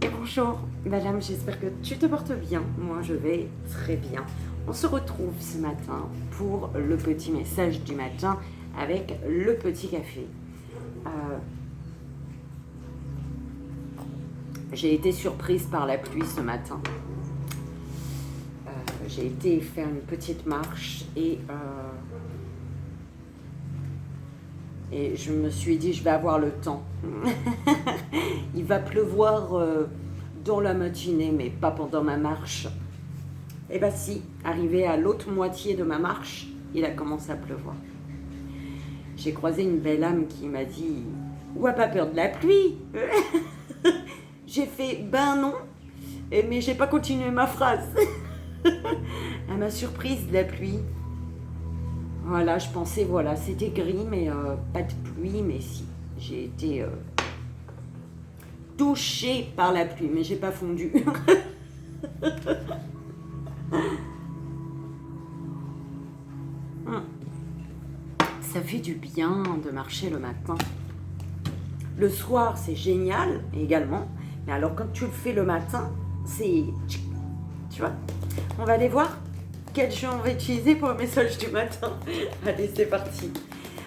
Et bonjour, madame, j'espère que tu te portes bien. Moi, je vais très bien. On se retrouve ce matin pour le petit message du matin avec le petit café. J'ai été surprise par la pluie ce matin. J'ai été faire une petite marche et je me suis dit, je vais avoir le temps. Il va pleuvoir dans la matinée, mais pas pendant ma marche. Et bien si, arrivé à l'autre moitié de ma marche, il a commencé à pleuvoir. J'ai croisé une belle âme qui m'a dit « Ou a pas peur de la pluie ?» J'ai fait « Ben non !» mais j'ai pas continué ma phrase. Elle m'a surprise de la pluie. Voilà, je pensais, voilà, c'était gris, mais pas de pluie, mais si. J'ai été touchée par la pluie, mais j'ai pas fondu. Ça fait du bien de marcher le matin. Le soir, c'est génial également, mais alors quand tu le fais le matin, c'est... Tu vois, on va aller voir quel jeu on va utiliser pour le message du matin. Allez, c'est parti.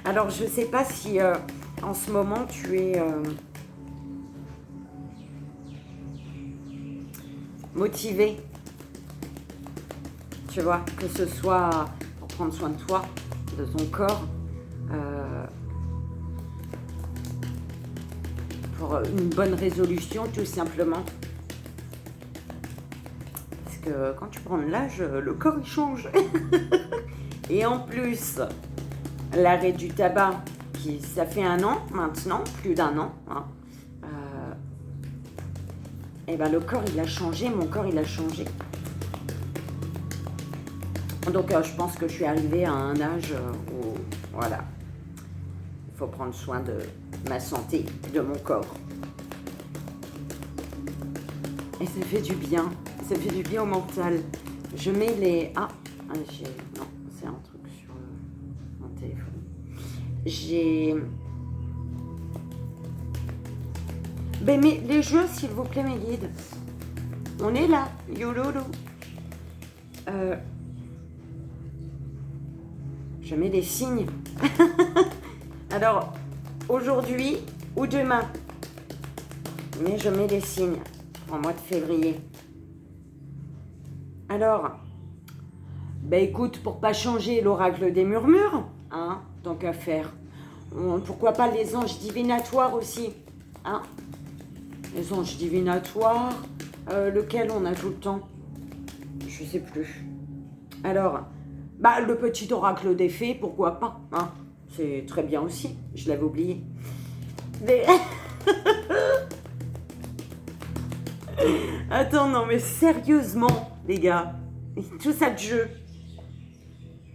Alors, je ne sais pas si en ce moment tu es motivé. Tu vois, que ce soit pour prendre soin de toi, de ton corps, pour une bonne résolution, tout simplement. Parce que quand tu prends de l'âge, le corps il change. Et en plus, l'arrêt du tabac, ça fait 1 an maintenant, plus d'1 an, hein, et ben le corps il a changé, mon corps il a changé. Donc je pense que je suis arrivée à un âge où, voilà, il faut prendre soin de ma santé, de mon corps. Et ça fait du bien, ça fait du bien au mental. Je mets les... non, c'est un truc sur mon téléphone. Mais les jeux, s'il vous plaît, mes guides. On est là, yololo. Je mets des signes. Alors, aujourd'hui ou demain. Mais je mets des signes en mois de février. Alors, ben écoute, pour pas changer l'oracle des murmures, hein, tant qu'à faire. Pourquoi pas les anges divinatoires aussi, hein? Les anges divinatoires, lequel on a tout le temps? Je sais plus. Alors, bah le petit oracle des fées, pourquoi pas, hein? C'est très bien aussi, je l'avais oublié. Mais... Attends, non mais sérieusement, les gars, tout ça de jeu.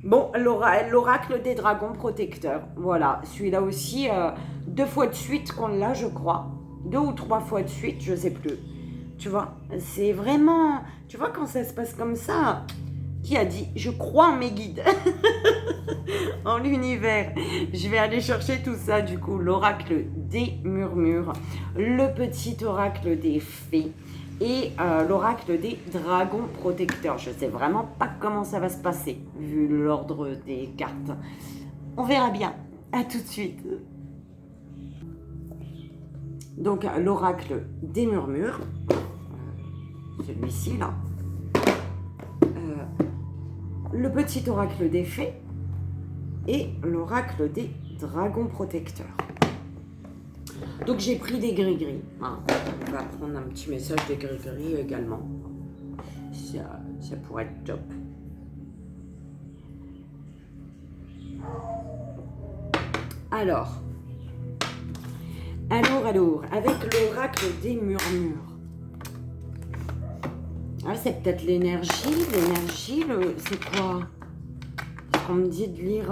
Bon, l'oracle des dragons protecteurs, voilà, celui-là aussi, 2 fois de suite qu'on l'a, je crois. 2 ou 3 fois de suite, je sais plus. Tu vois, c'est vraiment... Tu vois, quand ça se passe comme ça, qui a dit « Je crois en mes guides » en l'univers. Je vais aller chercher tout ça, du coup, l'oracle des murmures, le petit oracle des fées et l'oracle des dragons protecteurs. Je ne sais vraiment pas comment ça va se passer, vu l'ordre des cartes. On verra bien. À tout de suite. Donc, l'oracle des murmures, celui-ci, là. Le petit oracle des fées et l'oracle des dragons protecteurs. Donc j'ai pris des gris-gris. Hein. On va prendre un petit message des gris-gris également. Ça pourrait être top. Alors, avec l'oracle des murmures. Ah, c'est peut-être l'énergie. L'énergie, c'est quoi? On me dit de lire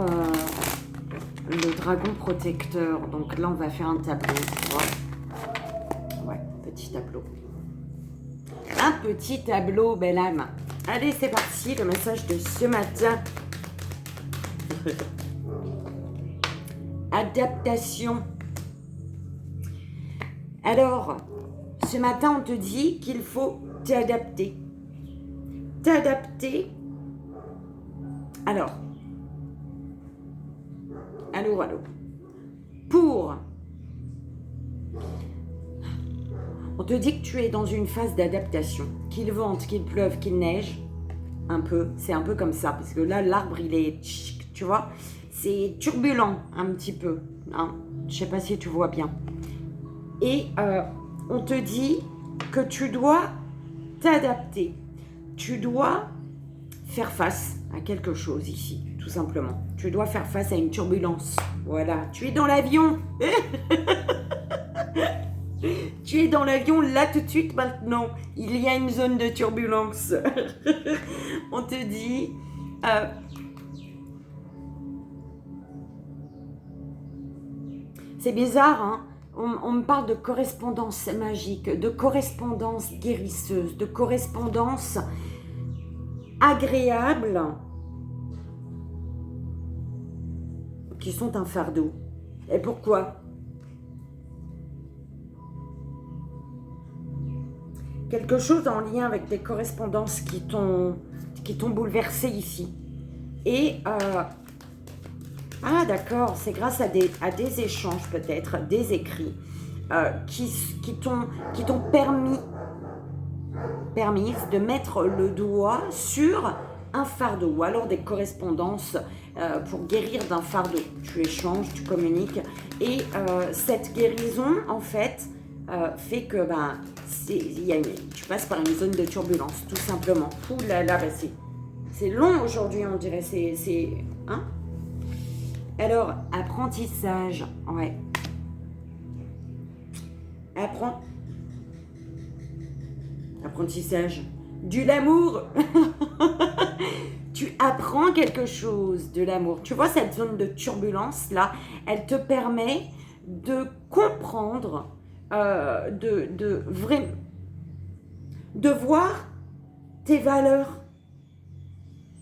le dragon protecteur. Donc là, on va faire un tableau. Ouais, petit tableau. Un petit tableau, belle âme. Allez, c'est parti, le message de ce matin. Adaptation. Alors, Ce matin, on te dit qu'il faut t'adapter. T'adapter. Alors, allô. On te dit que tu es dans une phase d'adaptation. Qu'il vente, qu'il pleuve, qu'il neige, un peu. C'est un peu comme ça, parce que là, l'arbre, il est... Tu vois, c'est turbulent un petit peu. Hein. Je ne sais pas si tu vois bien. Et on te dit que tu dois t'adapter. Tu dois faire face à quelque chose ici, tout simplement. Tu dois faire face à une turbulence. Voilà, tu es dans l'avion. Tu es dans l'avion là tout de suite maintenant. Il y a une zone de turbulence. On te dit... c'est bizarre, hein? On me parle de correspondance magique, de correspondance guérisseuse, de correspondance agréable qui sont un fardeau. Et pourquoi? Quelque chose en lien avec des correspondances qui t'ont bouleversé ici. Et ah d'accord, c'est grâce à des échanges peut-être, des écrits qui t'ont permis de mettre le doigt sur un fardeau ou alors des correspondances pour guérir d'un fardeau. Tu échanges, tu communiques et cette guérison en fait fait que tu passes par une zone de turbulence tout simplement. Ouh là là, c'est long aujourd'hui on dirait, hein? Alors, apprentissage, ouais. Apprentissage, de l'amour. Tu apprends quelque chose de l'amour. Tu vois, cette zone de turbulence, là, elle te permet de comprendre, de voir tes valeurs.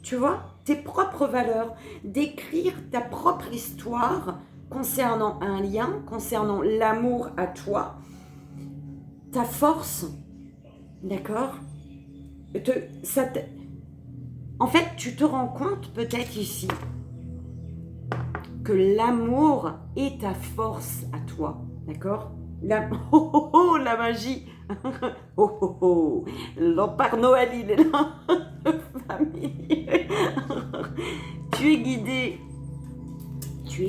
Tu vois, tes propres valeurs, d'écrire ta propre histoire concernant un lien, concernant l'amour à toi, ta force, d'accord? En fait, tu te rends compte peut-être ici que l'amour est ta force à toi, d'accord? La magie. Le Père Noël, il est là. Famille. Tu es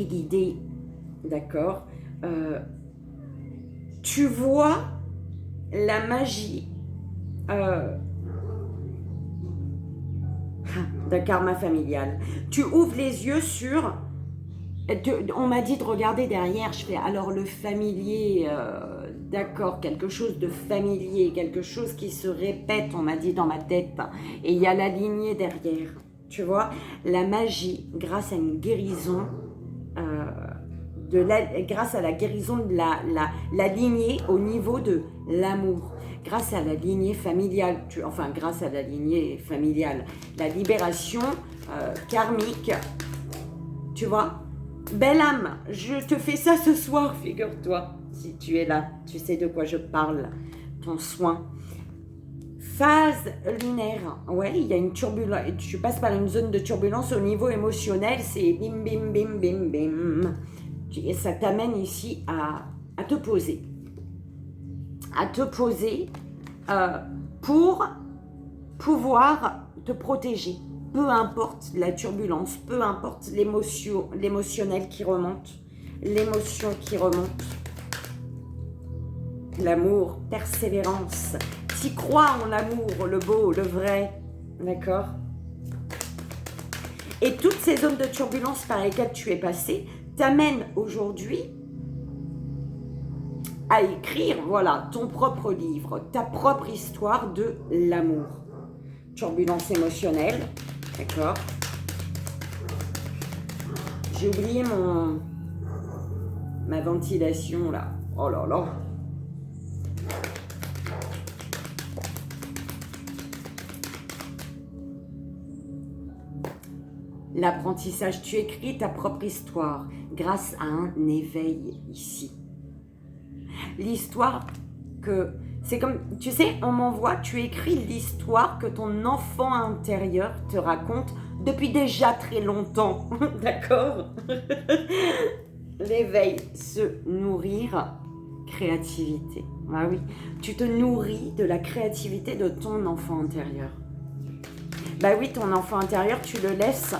guidé, d'accord? Tu vois la magie d'un karma familial. Tu ouvres les yeux sur... on m'a dit de regarder derrière, je fais alors le familier, d'accord, quelque chose de familier, quelque chose qui se répète, on m'a dit dans ma tête, et il y a la lignée derrière, tu vois, la magie, grâce à une guérison, grâce à la guérison de la lignée au niveau de l'amour, grâce à la lignée familiale, grâce à la lignée familiale, la libération karmique, tu vois. Belle âme, je te fais ça ce soir, figure-toi. Si tu es là, tu sais de quoi je parle. Ton soin. Phase lunaire. Ouais, il y a une turbulence. Tu passes par une zone de turbulence au niveau émotionnel. C'est bim, bim, bim, bim, bim. Et ça t'amène ici à te poser. À te poser pour pouvoir te protéger. Peu importe la turbulence, peu importe l'émotionnel qui remonte, l'émotion qui remonte, l'amour, persévérance. T'y crois en l'amour, le beau, le vrai, d'accord? Et toutes ces zones de turbulence par lesquelles tu es passé t'amènent aujourd'hui à écrire, voilà, ton propre livre, ta propre histoire de l'amour. Turbulence émotionnelle. D'accord. J'ai oublié ma ventilation là. Oh là là. L'apprentissage, tu écris ta propre histoire grâce à un éveil ici. L'histoire que C'est comme, tu sais, on m'envoie, tu écris l'histoire que ton enfant intérieur te raconte depuis déjà très longtemps. D'accord? L'éveil, se nourrir, créativité. Ah oui, tu te nourris de la créativité de ton enfant intérieur. Bah oui, ton enfant intérieur, tu le laisses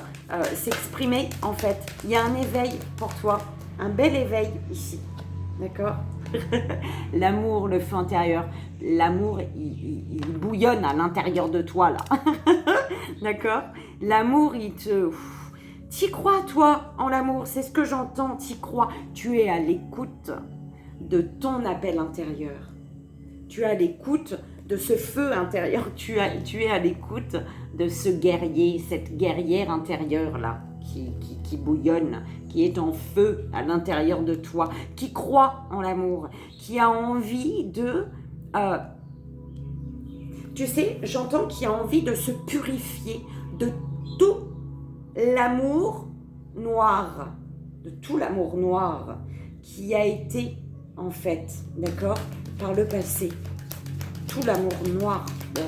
s'exprimer en fait. Il y a un éveil pour toi, un bel éveil ici. D'accord? L'amour, le feu intérieur. L'amour, il bouillonne à l'intérieur de toi, là. D'accord? L'amour, il te... T'y crois, toi, en l'amour. C'est ce que j'entends, t'y crois. Tu es à l'écoute de ton appel intérieur. Tu es à l'écoute de ce feu intérieur. Tu es à l'écoute de ce guerrier, cette guerrière intérieure-là, qui bouillonne, qui est en feu à l'intérieur de toi, qui croit en l'amour, qui a envie de... tu sais, j'entends qu'il a envie de se purifier de tout l'amour noir, de tout l'amour noir qui a été, en fait, d'accord, par le passé. Tout l'amour noir, bon,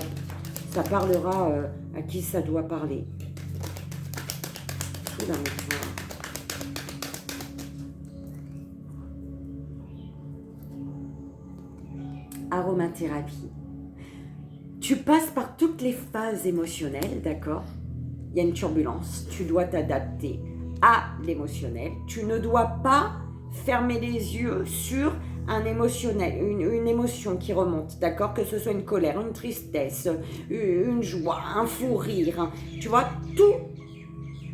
ça parlera à qui ça doit parler. Tout l'amour noir. Aromathérapie. Tu passes par toutes les phases émotionnelles, d'accord? Il y a une turbulence, tu dois t'adapter à l'émotionnel. Tu ne dois pas fermer les yeux sur un émotionnel, une émotion qui remonte, d'accord? Que ce soit une colère, une tristesse, une joie, un fou rire. Tu vois,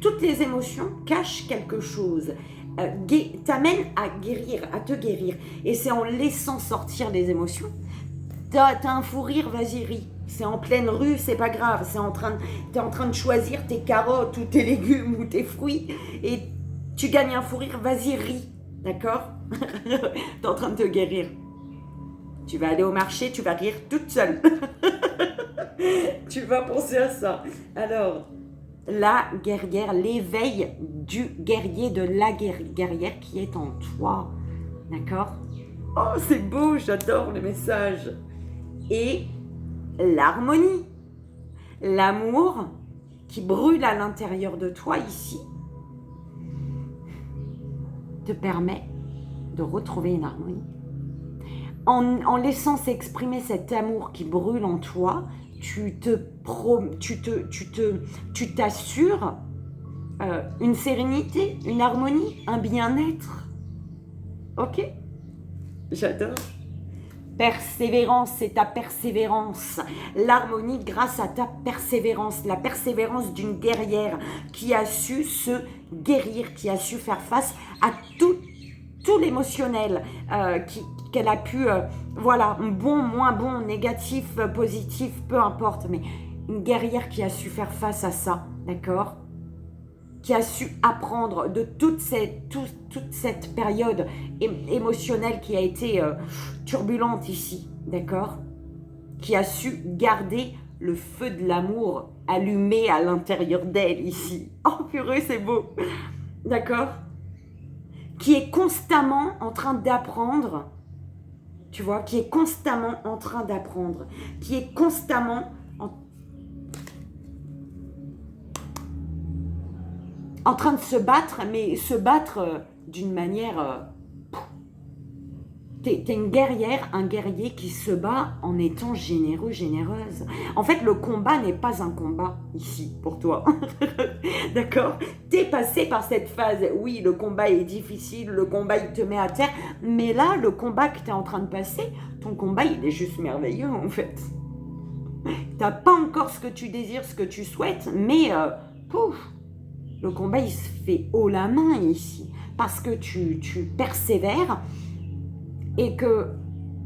toutes les émotions cachent quelque chose. T'amènent à guérir, à te guérir. Et c'est en laissant sortir les émotions. T'as un fou rire, vas-y, ris. C'est en pleine rue, c'est pas grave. T'es en train de choisir tes carottes ou tes légumes ou tes fruits et tu gagnes un fou rire, vas-y, ris. D'accord? T'es en train de te guérir. Tu vas aller au marché, tu vas rire toute seule. Tu vas penser à ça. Alors, la guerrière, l'éveil du guerrier, de la guerrière qui est en toi. D'accord? Oh, c'est beau, j'adore le message. Et l'harmonie, l'amour qui brûle à l'intérieur de toi ici, te permet de retrouver une harmonie. En laissant s'exprimer cet amour qui brûle en toi, tu t'assures une sérénité, une harmonie, un bien-être. Ok? J'adore. Persévérance, c'est ta persévérance. L'harmonie grâce à ta persévérance. La persévérance d'une guerrière qui a su se guérir, qui a su faire face à tout l'émotionnel qu'elle a pu, voilà, bon, moins bon, négatif, positif, peu importe. Mais une guerrière qui a su faire face à ça, d'accord ? Qui a su apprendre de toute cette période émotionnelle qui a été turbulente ici, d'accord? Qui a su garder le feu de l'amour allumé à l'intérieur d'elle ici. Oh purée, c'est beau, d'accord? Qui est constamment en train d'apprendre, tu vois, qui est constamment en train d'apprendre, qui est constamment en train de se battre, mais se battre d'une manière... T'es une guerrière, un guerrier qui se bat en étant généreux, généreuse. En fait, le combat n'est pas un combat ici pour toi. D'accord? T'es passé par cette phase. Oui, le combat est difficile, le combat il te met à terre. Mais là, le combat que t'es en train de passer, ton combat il est juste merveilleux en fait. T'as pas encore ce que tu désires, ce que tu souhaites, mais pouf, le combat, il se fait haut la main ici. Parce que tu persévères et que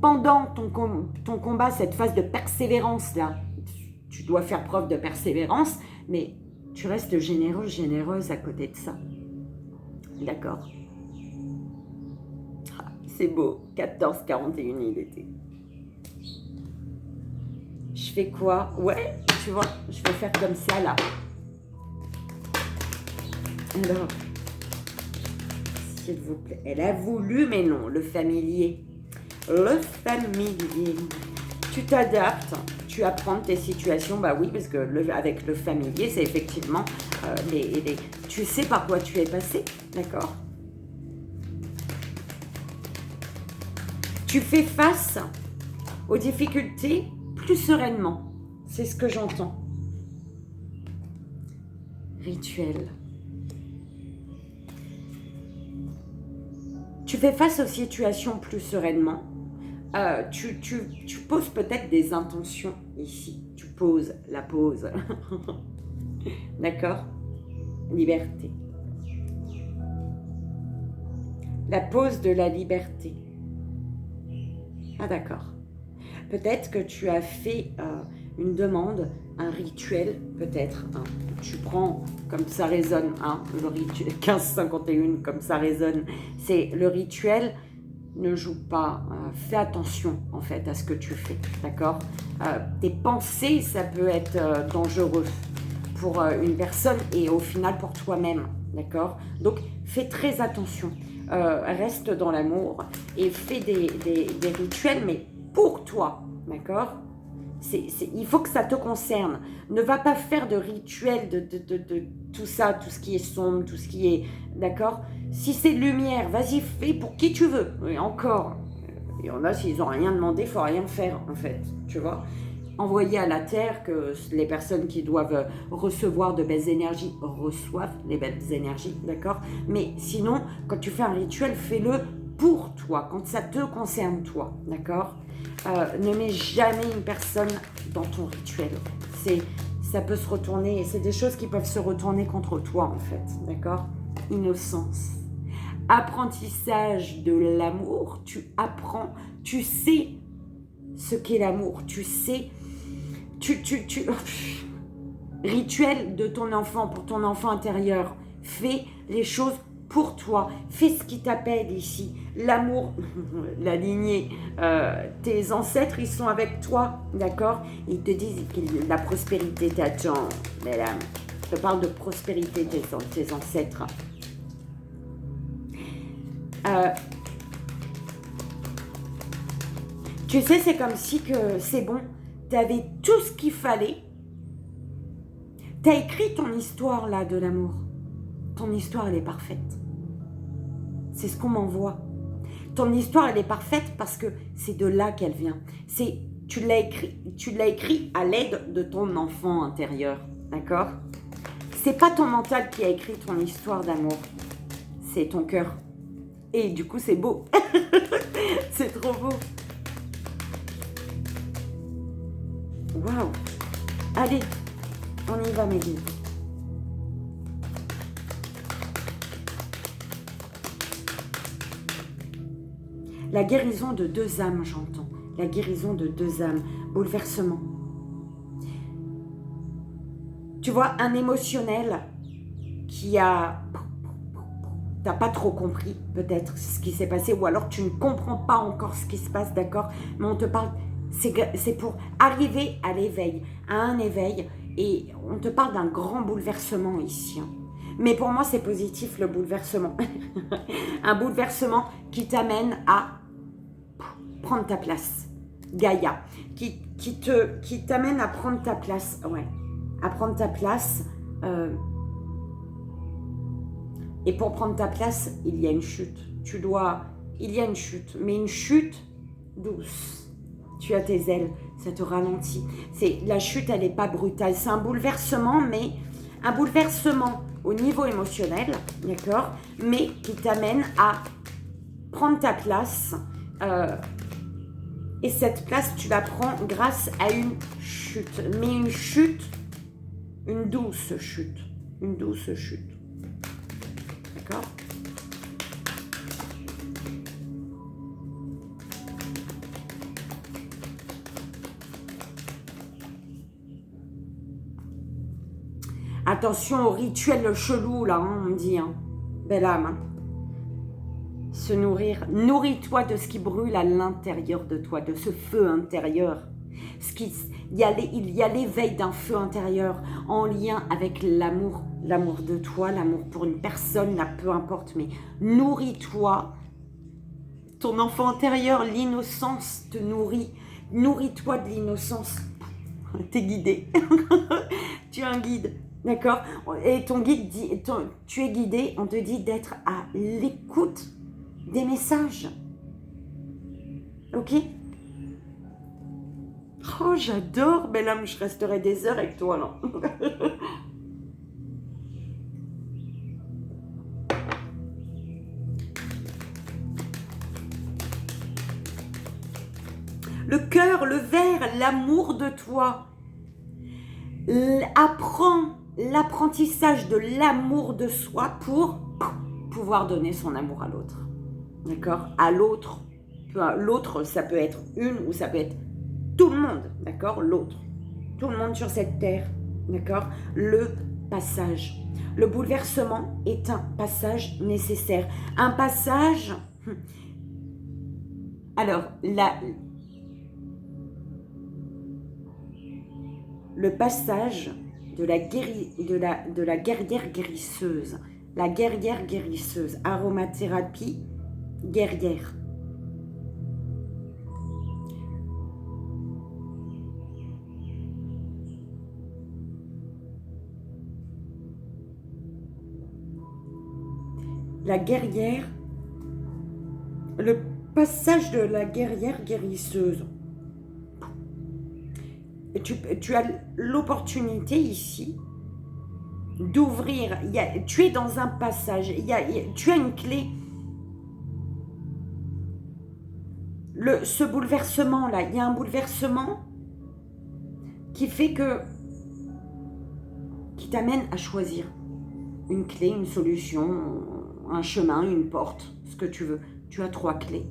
pendant ton combat, cette phase de persévérance-là, tu dois faire preuve de persévérance, mais tu restes généreux, généreuse à côté de ça. D'accord? Ah, c'est beau. 14h41, il était. Je fais quoi? Ouais, tu vois, je vais faire comme ça, là. Alors, s'il vous plaît, elle a voulu, mais non, le familier. Le familier. Tu t'adaptes, tu apprends de tes situations, bah oui, parce que avec le familier, c'est effectivement, tu sais par quoi tu es passé, d'accord? Tu fais face aux difficultés plus sereinement, c'est ce que j'entends. Rituel. Tu fais face aux situations plus sereinement. Tu poses peut-être des intentions ici. Tu poses la pause. D'accord? Liberté. La pause de la liberté. Ah d'accord. Peut-être que tu as fait une demande, un rituel, peut-être. Hein. Tu prends, comme ça résonne, hein, le rituel 1551, comme ça résonne. C'est le rituel, ne joue pas. Fais attention, en fait, à ce que tu fais, d'accord? Tes pensées, ça peut être dangereux pour une personne et au final pour toi-même, d'accord? Donc, fais très attention. Reste dans l'amour et fais des rituels, mais pour toi, d'accord? Il faut que ça te concerne. Ne va pas faire de rituels de tout ça, tout ce qui est sombre, tout ce qui est... D'accord? Si c'est lumière, vas-y, fais pour qui tu veux. Et encore, il y en a, s'ils n'ont rien demandé, il ne faut rien faire, en fait. Tu vois? Envoyer à la terre que les personnes qui doivent recevoir de belles énergies reçoivent les belles énergies, d'accord? Mais sinon, quand tu fais un rituel, fais-le pour toi, quand ça te concerne toi, d'accord? Ne mets jamais une personne dans ton rituel. Ça peut se retourner, c'est des choses qui peuvent se retourner contre toi, en fait, d'accord? Innocence. Apprentissage de l'amour, tu apprends, tu sais ce qu'est l'amour, tu sais... Rituel de ton enfant, pour ton enfant intérieur. Fais les choses pour toi. Fais ce qui t'appelle ici. L'amour, la lignée, tes ancêtres, ils sont avec toi, d'accord? Ils te disent que la prospérité t'attend. Mesdames, je te parle de prospérité de tes ancêtres. Tu sais, c'est comme si que c'est bon. Tu avais tout ce qu'il fallait. Tu as écrit ton histoire là de l'amour. Ton histoire, elle est parfaite. C'est ce qu'on m'envoie. Ton histoire, elle est parfaite parce que c'est de là qu'elle vient. Tu l'as écrit à l'aide de ton enfant intérieur. D'accord? C'est pas ton mental qui a écrit ton histoire d'amour. C'est ton cœur. Et du coup, c'est beau. C'est trop beau. Waouh! Allez, on y va, mes guides. La guérison de deux âmes, j'entends. La guérison de deux âmes. Bouleversement. Tu vois, un émotionnel qui a... T'as pas trop compris, peut-être, ce qui s'est passé. Ou alors, tu ne comprends pas encore ce qui se passe, d'accord? Mais on te parle... C'est pour arriver à l'éveil, à un éveil, et on te parle d'un grand bouleversement ici. Mais pour moi, c'est positif, le bouleversement. Un bouleversement qui t'amène à prendre ta place. Gaïa, qui t'amène à prendre ta place, ouais, à prendre ta place. Et pour prendre ta place, il y a une chute. Il y a une chute, mais une chute douce. Tu as tes ailes, ça te ralentit. La chute, elle n'est pas brutale. C'est un bouleversement, mais un bouleversement au niveau émotionnel, d'accord? Mais qui t'amène à prendre ta place. Et cette place, tu la prends grâce à une chute. Mais une chute, une douce chute. Une douce chute. D'accord? Attention au rituel chelou, là, hein, on me dit. Hein. Belle âme. Hein. Se nourrir. Nourris-toi de ce qui brûle à l'intérieur de toi, de ce feu intérieur. Il y a l'éveil d'un feu intérieur en lien avec l'amour. L'amour de toi, l'amour pour une personne, là, peu importe. Mais nourris-toi. Ton enfant intérieur, l'innocence te nourrit. Nourris-toi de l'innocence. T'es guidé. Tu as un guide, d'accord? Et ton guide dit, tu es guidé, on te dit d'être à l'écoute des messages. Ok? Oh, j'adore, belle âme, je resterai des heures avec toi, là. Le cœur, le verre, l'amour de toi. Apprends l'apprentissage de l'amour de soi pour pouvoir donner son amour à l'autre. D'accord? À l'autre. L'autre, ça peut être une ou ça peut être tout le monde. D'accord? L'autre. Tout le monde sur cette terre. D'accord? Le passage. Le bouleversement est un passage nécessaire. Un passage... Alors, le passage de la guerrière guérisseuse. La guerrière guérisseuse. Aromathérapie guerrière. La guerrière, le passage de la guerrière guérisseuse. Tu as l'opportunité ici d'ouvrir, tu es dans un passage, tu as une clé. Ce bouleversement-là, il y a un bouleversement qui fait qui t'amène à choisir une clé, une solution, un chemin, une porte, ce que tu veux. Tu as 3 clés,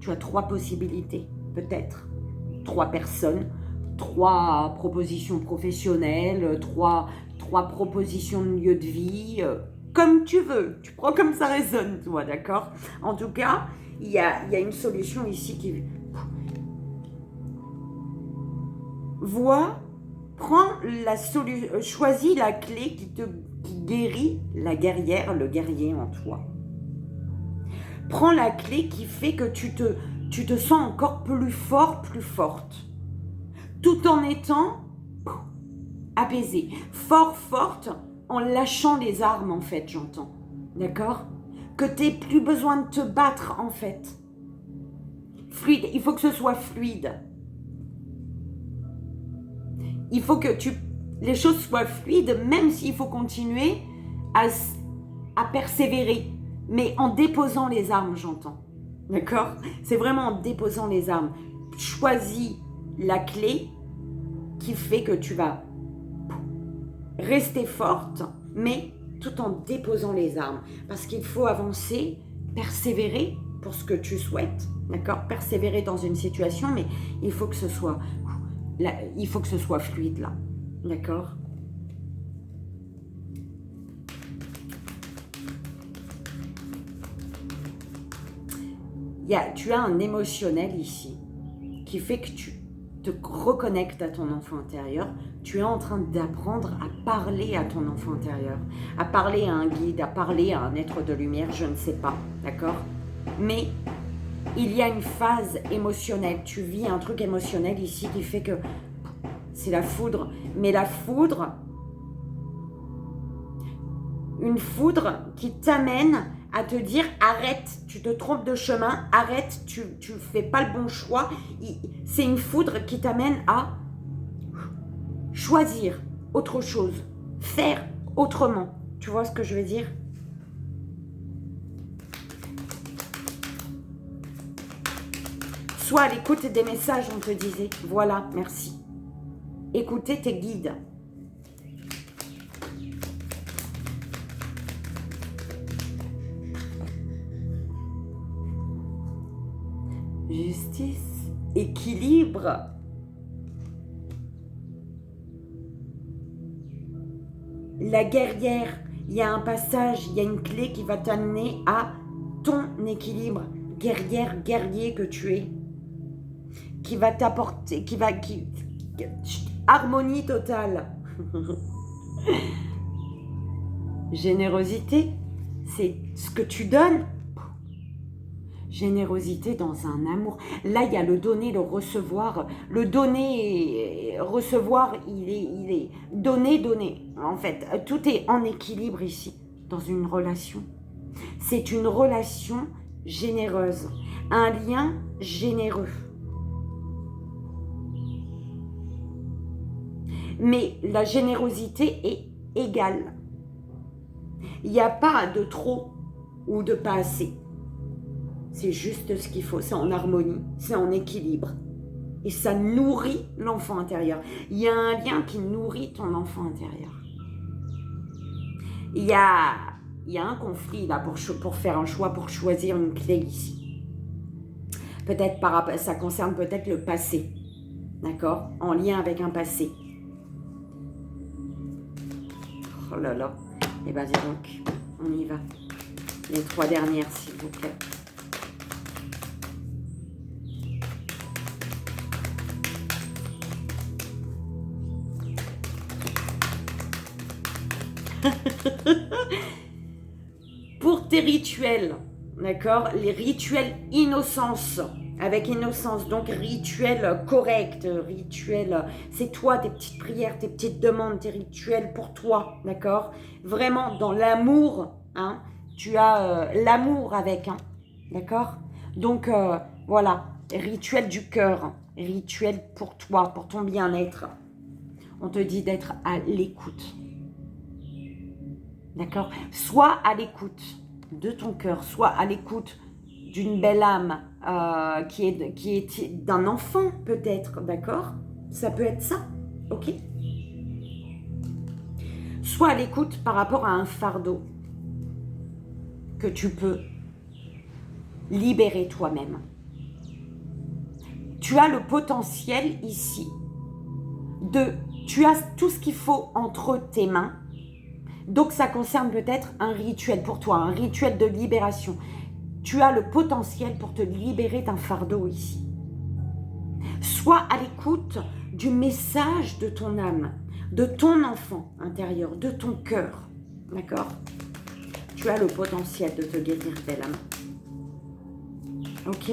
tu as 3 possibilités, peut-être 3 personnes, 3 propositions professionnelles, 3 propositions de lieu de vie, comme tu veux, tu prends comme ça résonne, toi, d'accord? En tout cas, il y a une solution ici qui... choisis la clé qui guérit la guerrière, le guerrier en toi. Prends la clé qui fait que tu te sens encore plus fort, plus forte, tout en étant apaisé, forte, en lâchant les armes en fait, j'entends, d'accord? Que tu n'aies plus besoin de te battre en fait. Fluide, il faut que ce soit fluide. Il faut que les choses soient fluides, même s'il faut continuer à persévérer, mais en déposant les armes, j'entends, d'accord? C'est vraiment en déposant les armes. Choisis la clé qui fait que tu vas rester forte, mais tout en déposant les armes. Parce qu'il faut avancer, persévérer pour ce que tu souhaites, d'accord? Persévérer dans une situation, mais il faut que ce soit fluide là, d'accord? Tu as un émotionnel ici qui fait que tu te reconnectes à ton enfant intérieur. Tu es en train d'apprendre à parler à ton enfant intérieur, à parler à un guide, à parler à un être de lumière, je ne sais pas, d'accord? Mais il y a une phase émotionnelle, tu vis un truc émotionnel ici qui fait que c'est la foudre, mais la foudre, une foudre qui t'amène à te dire arrête, tu te trompes de chemin, arrête, tu fais pas le bon choix. C'est une foudre qui t'amène à choisir autre chose, faire autrement. Tu vois ce que je veux dire? Sois à l'écoute des messages, on te disait. Voilà, merci. Écoutez tes guides. Justice, équilibre. La guerrière, il y a un passage, il y a une clé qui va t'amener à ton équilibre. Guerrière, guerrier que tu es. Qui va t'apporter, harmonie totale. Générosité, c'est ce que tu donnes. générosité dans un amour. Là, il y a le donner, le recevoir. Le donner, recevoir, il est donner, donner. En fait, tout est en équilibre ici, dans une relation. C'est une relation généreuse, un lien généreux. Mais la générosité est égale. Il n'y a pas de trop ou de pas assez. C'est juste ce qu'il faut, c'est en harmonie, c'est en équilibre. Et ça nourrit l'enfant intérieur. Il y a un lien qui nourrit ton enfant intérieur. Il y a un conflit là pour faire un choix, pour choisir une clé ici. Peut-être ça concerne peut-être le passé, d'accord? En lien avec un passé. Oh là là. Eh bien, dis donc, on y va. Les 3 dernières, s'il vous plaît. Pour tes rituels, d'accord? Les rituels innocence, avec innocence, donc rituels corrects, rituels, c'est toi, tes petites prières, tes petites demandes, tes rituels pour toi, d'accord? Vraiment dans l'amour, hein? Tu as l'amour avec, hein? D'accord? Donc voilà, rituel du cœur, rituel pour toi, pour ton bien-être. On te dit d'être à l'écoute. D'accord? Soit à l'écoute de ton cœur, soit à l'écoute d'une belle âme qui est d'un enfant peut-être, d'accord? Ça peut être ça, ok? Soit à l'écoute par rapport à un fardeau que tu peux libérer toi-même. Tu as le potentiel ici tu as tout ce qu'il faut entre tes mains. Donc ça concerne peut-être un rituel pour toi, un rituel de libération. Tu as le potentiel pour te libérer d'un fardeau ici. Sois à l'écoute du message de ton âme, de ton enfant intérieur, de ton cœur. D'accord? Tu as le potentiel de te guérir, belle âme. Ok?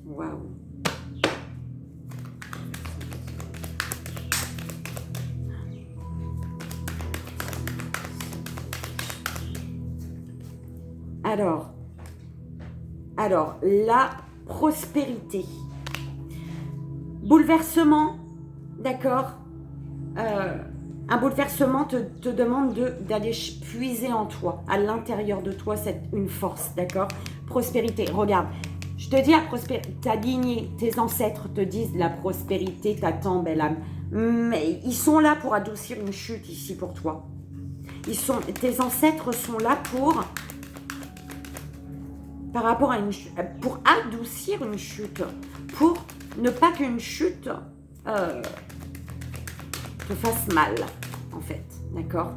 Waouh! Alors, la prospérité. Bouleversement, d'accord? Un bouleversement te demande d'aller puiser en toi, à l'intérieur de toi, une force, d'accord? Prospérité, regarde, je te dis la prospérité, ta lignée, tes ancêtres te disent la prospérité t'attend, belle âme. Mais ils sont là pour adoucir une chute ici pour toi. Tes ancêtres sont là pour adoucir une chute, pour ne pas qu'une chute te fasse mal, en fait, d'accord?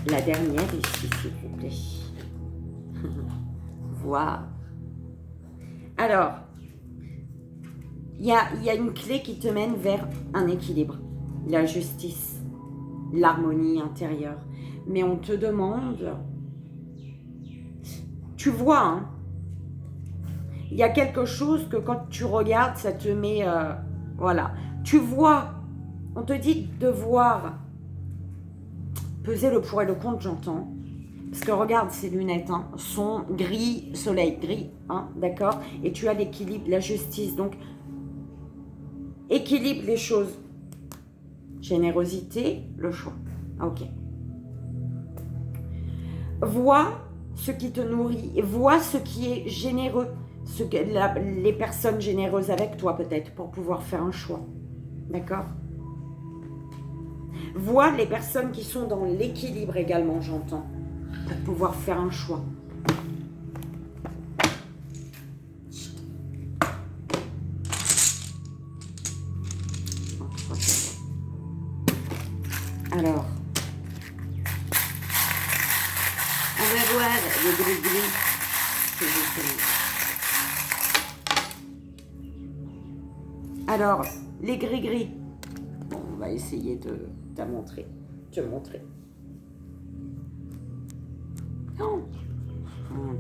La dernière ici, s'il vous plaît. Voilà. Alors, il y a une clé qui te mène vers un équilibre, la justice, l'harmonie intérieure. Mais on te demande, tu vois, hein, il y a quelque chose que quand tu regardes, ça te met, voilà. Tu vois, on te dit de voir, peser le pour et le contre, j'entends. Parce que regarde, ces lunettes hein, sont gris, soleil, gris, hein, d'accord? Et tu as l'équilibre, la justice, donc équilibre les choses. Générosité, le choix. Ok. Vois ce qui te nourrit, vois ce qui est généreux, les personnes généreuses avec toi peut-être, pour pouvoir faire un choix. D'accord? Vois les personnes qui sont dans l'équilibre également, j'entends, pour pouvoir faire un choix. Alors, on va voir le gris-gris que j'ai fait. Alors, les gris-gris. Bon, on va essayer de te montrer.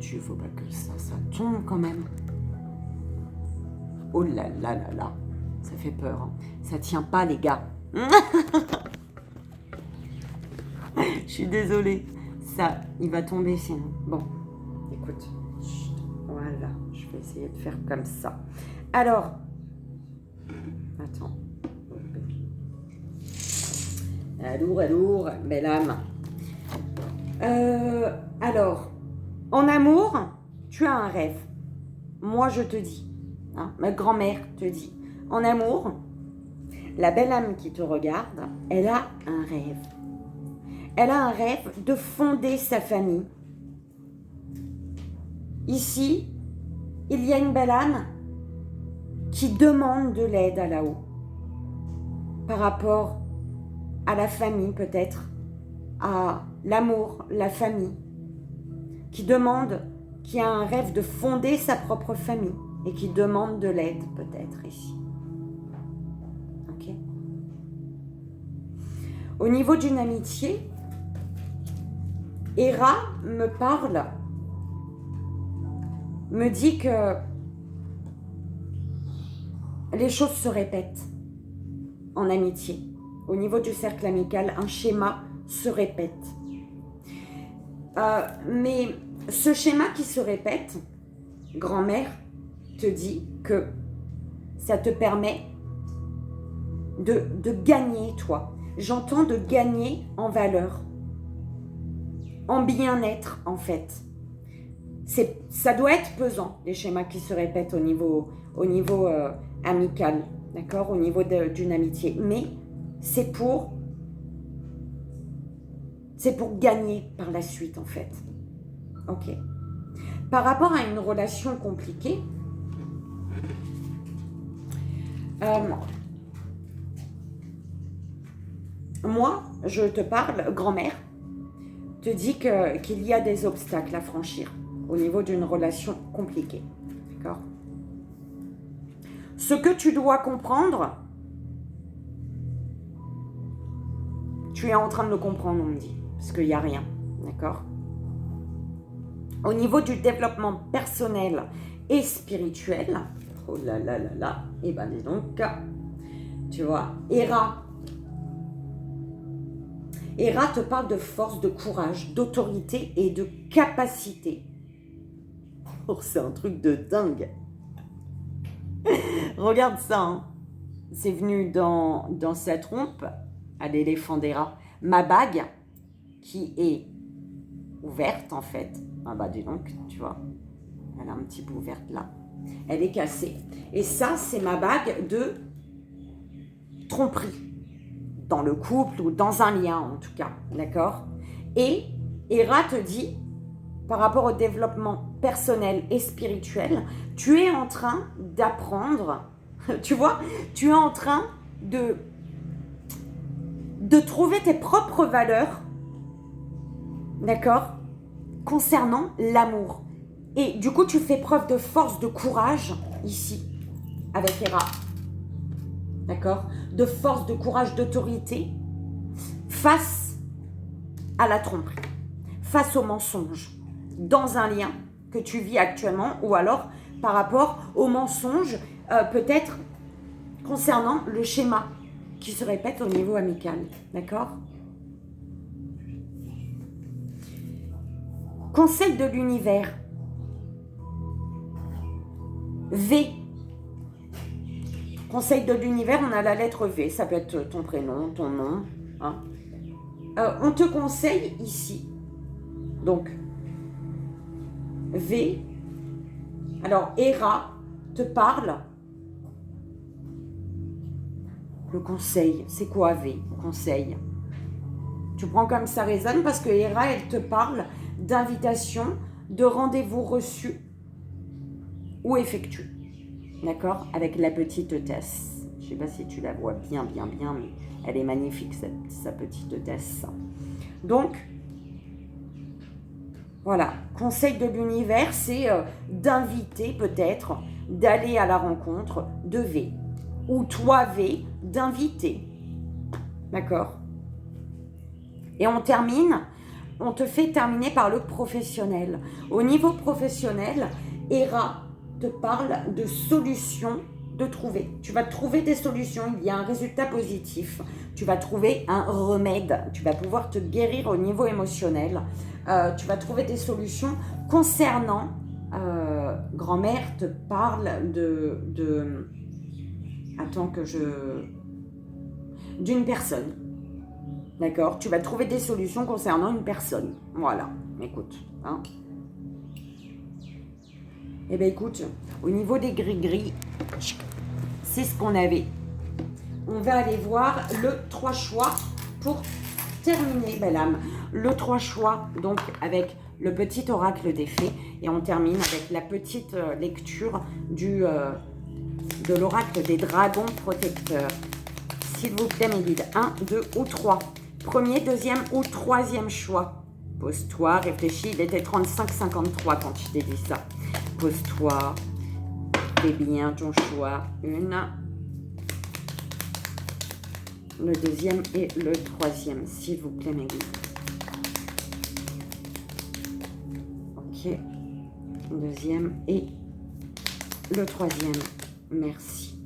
au-dessus, faut pas que ça tombe quand même. Oh là là là là, ça fait peur. Hein. Ça tient pas, les gars. Je suis désolée. Ça, il va tomber sinon. Bon, écoute. Chut, voilà, je vais essayer de faire comme ça. Alors, attends. Lourd, belle âme. Alors, en amour, tu as un rêve. Moi, je te dis, hein, ma grand-mère te dit, en amour, la belle âme qui te regarde, elle a un rêve. Elle a un rêve de fonder sa famille. Ici, il y a une belle âme qui demande de l'aide à là-haut par rapport à la famille peut-être, à l'amour, la famille, qui demande, qui a un rêve de fonder sa propre famille et qui demande de l'aide peut-être ici. Ok. Au niveau d'une amitié, Héra me parle, me dit que les choses se répètent en amitié. Au niveau du cercle amical, un schéma se répète. Mais ce schéma qui se répète, grand-mère te dit que ça te permet de gagner, toi. J'entends de gagner en valeur, en bien-être, en fait. Ça doit être pesant, les schémas qui se répètent au niveau amical, d'accord, au niveau d'une amitié. Mais c'est pour gagner par la suite, en fait. Ok. Par rapport à une relation compliquée, moi, je te parle, grand-mère, te dit qu'il y a des obstacles à franchir au niveau d'une relation compliquée. D'accord ? Ce que tu dois comprendre, tu es en train de le comprendre, on me dit, parce qu'il n'y a rien. D'accord ? Au niveau du développement personnel et spirituel, oh là là là là, et ben dis donc, tu vois, Héra te parle de force, de courage, d'autorité et de capacité. Oh, c'est un truc de dingue. Regarde ça, hein. C'est venu dans sa trompe, à l'éléphant d'Héra, ma bague qui est ouverte en fait. Ah bah dis donc, tu vois, elle a un petit bout ouverte là. Elle est cassée. Et ça, c'est ma bague de tromperie. Dans le couple ou dans un lien en tout cas, d'accord ? Et Héra te dit, par rapport au développement personnel et spirituel, tu es en train d'apprendre, tu vois, tu es en train de trouver tes propres valeurs, d'accord, concernant l'amour. Et du coup, tu fais preuve de force, de courage ici, avec Héra. D'accord ? De force, de courage, d'autorité face à la tromperie, face au mensonge, dans un lien que tu vis actuellement ou alors par rapport au mensonge, peut-être concernant le schéma qui se répète au niveau amical. D'accord ? Conseil de l'univers. V. Conseil de l'univers, on a la lettre V, ça peut être ton prénom, ton nom. Hein. On te conseille ici, donc, V. Alors, Héra te parle. Le conseil, c'est quoi V? Conseil. Tu prends comme ça résonne parce que Héra, elle te parle d'invitation, de rendez-vous reçu ou effectué. D'accord ? Avec la petite hôtesse. Je ne sais pas si tu la vois bien, mais elle est magnifique, sa petite hôtesse. Donc, voilà. Conseil de l'univers, c'est d'inviter peut-être, d'aller à la rencontre de V. Ou toi, V, d'inviter. D'accord ? Et on termine on te fait terminer par le professionnel. Au niveau professionnel, Héra te parle de solutions de trouver. Tu vas trouver des solutions, il y a un résultat positif. Tu vas trouver un remède, tu vas pouvoir te guérir au niveau émotionnel. Tu vas trouver des solutions concernant... grand-mère te parle attends que je... d'une personne. D'accord? Tu vas trouver des solutions concernant une personne. Voilà, écoute. Hein. Eh bien, écoute, au niveau des gris-gris, c'est ce qu'on avait. On va aller voir le 3 choix pour terminer, belle âme. Le 3 choix, donc, avec le petit oracle des fées. Et on termine avec la petite lecture de l'oracle des dragons protecteurs. S'il vous plaît, mes guides. 1, 2 ou 3. Premier, deuxième ou troisième choix. Pose-toi, réfléchis. Il était 35-53 quand je t'ai dit ça. Pose-toi. Fais bien ton choix. Une. Le deuxième et le troisième. S'il vous plaît, mes guides. Ok. Deuxième et le troisième. Merci.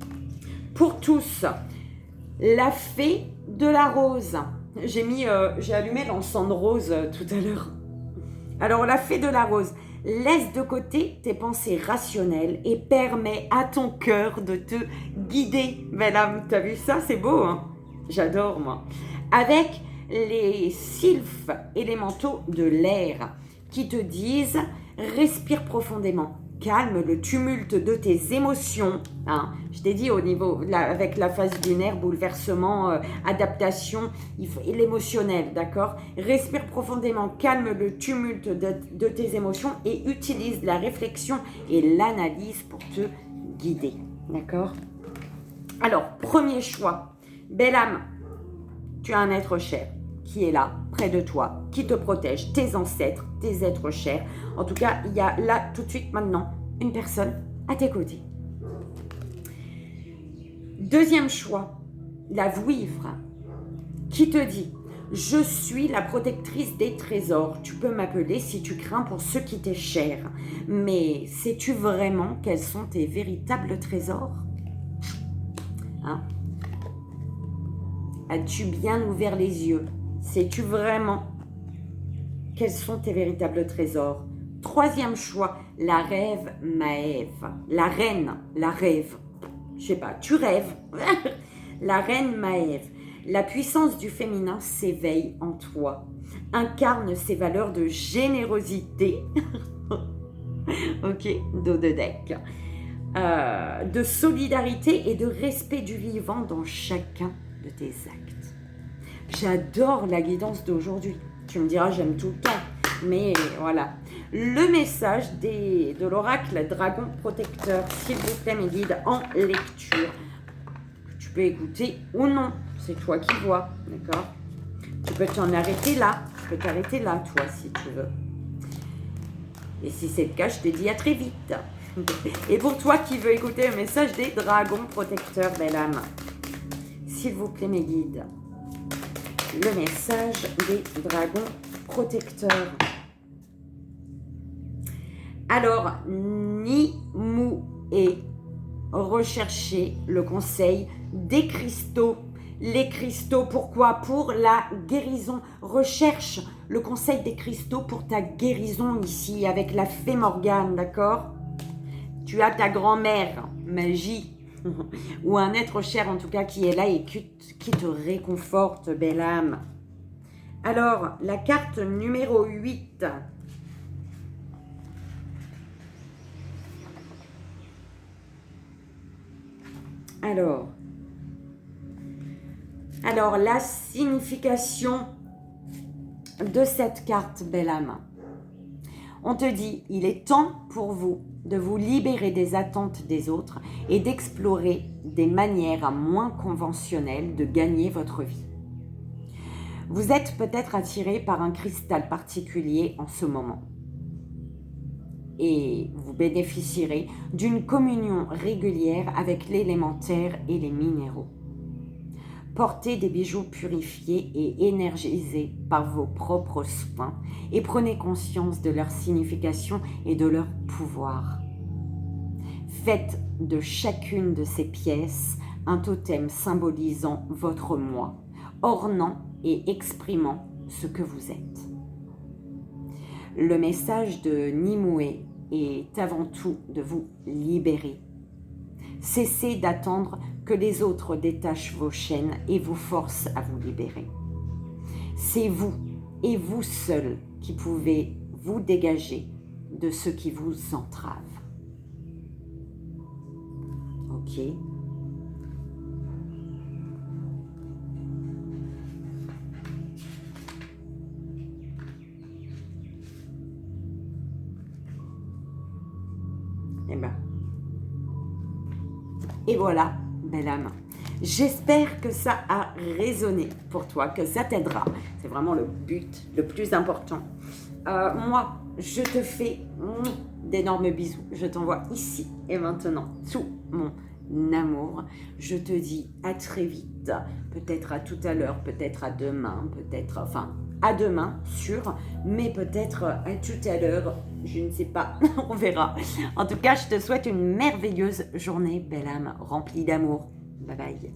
Pour tous, la fée de la rose. J'ai allumé l'encens de rose tout à l'heure. Alors, la fée de la rose, laisse de côté tes pensées rationnelles et permets à ton cœur de te guider. Belle âme, t'as vu ça? C'est beau, hein? J'adore, moi. Avec les sylphes élémentaux de l'air qui te disent respire profondément, calme le tumulte de tes émotions. Hein. Je t'ai dit au niveau, avec la phase lunaire, bouleversement, adaptation, l'émotionnel, d'accord? Respire profondément, calme le tumulte de tes émotions et utilise la réflexion et l'analyse pour te guider, d'accord? Alors, premier choix, belle âme, tu as un être cher qui est là, près de toi, qui te protège, tes ancêtres, tes êtres chers. En tout cas, il y a là, tout de suite, maintenant, une personne à tes côtés. Deuxième choix, la vouivre, qui te dit « Je suis la protectrice des trésors. Tu peux m'appeler si tu crains pour ce qui t'est cher. Mais sais-tu vraiment quels sont tes véritables trésors ?» Hein? As-tu bien ouvert les yeux? Sais-tu vraiment quels sont tes véritables trésors? Troisième choix, la rêve Maëve. La reine, la rêve. Je sais pas, tu rêves. La reine Maëve. La puissance du féminin s'éveille en toi. Incarne ses valeurs de générosité. Ok, dos de deck. De solidarité et de respect du vivant dans chacun de tes actes. J'adore la guidance d'aujourd'hui. Tu me diras, j'aime tout le temps. Mais voilà. Le message de l'oracle dragon protecteur, s'il vous plaît, mes guides, en lecture. Tu peux écouter ou non. C'est toi qui vois. D'accord? Tu peux t'en arrêter là. Tu peux t'arrêter là, toi, si tu veux. Et si c'est le cas, je te dis à très vite. Et pour toi qui veux écouter le message des dragons protecteurs, belle âme, s'il vous plaît, mes guides, le message des dragons protecteurs. Alors, Nimue et recherchez le conseil des cristaux. Les cristaux, pourquoi? Pour la guérison. Recherche le conseil des cristaux pour ta guérison ici, avec la fée Morgane, d'accord? Tu as ta grand-mère, magie, ou un être cher en tout cas qui est là et qui te réconforte, belle âme. Alors, la carte numéro 8. Alors, la signification de cette carte, belle âme. On te dit, il est temps pour vous de vous libérer des attentes des autres et d'explorer des manières moins conventionnelles de gagner votre vie. Vous êtes peut-être attiré par un cristal particulier en ce moment. Et vous bénéficierez d'une communion régulière avec l'élémentaire et les minéraux. Portez des bijoux purifiés et énergisés par vos propres soins et prenez conscience de leur signification et de leur pouvoir. Faites de chacune de ces pièces un totem symbolisant votre moi, ornant et exprimant ce que vous êtes. Le message de Nimue est avant tout de vous libérer. Cessez d'attendre que les autres détachent vos chaînes et vous forcent à vous libérer. C'est vous et vous seul qui pouvez vous dégager de ce qui vous entrave. Ok. Et voilà, belle âme. J'espère que ça a résonné pour toi, que ça t'aidera. C'est vraiment le but, le plus important. Moi, je te fais d'énormes bisous. Je t'envoie ici et maintenant tout mon amour. Je te dis à très vite. Peut-être à tout à l'heure, peut-être à demain, peut-être... Enfin, à demain, sûr. Mais peut-être à tout à l'heure. Je ne sais pas. On verra. En tout cas, je te souhaite une merveilleuse journée, belle âme, remplie d'amour. Bye bye.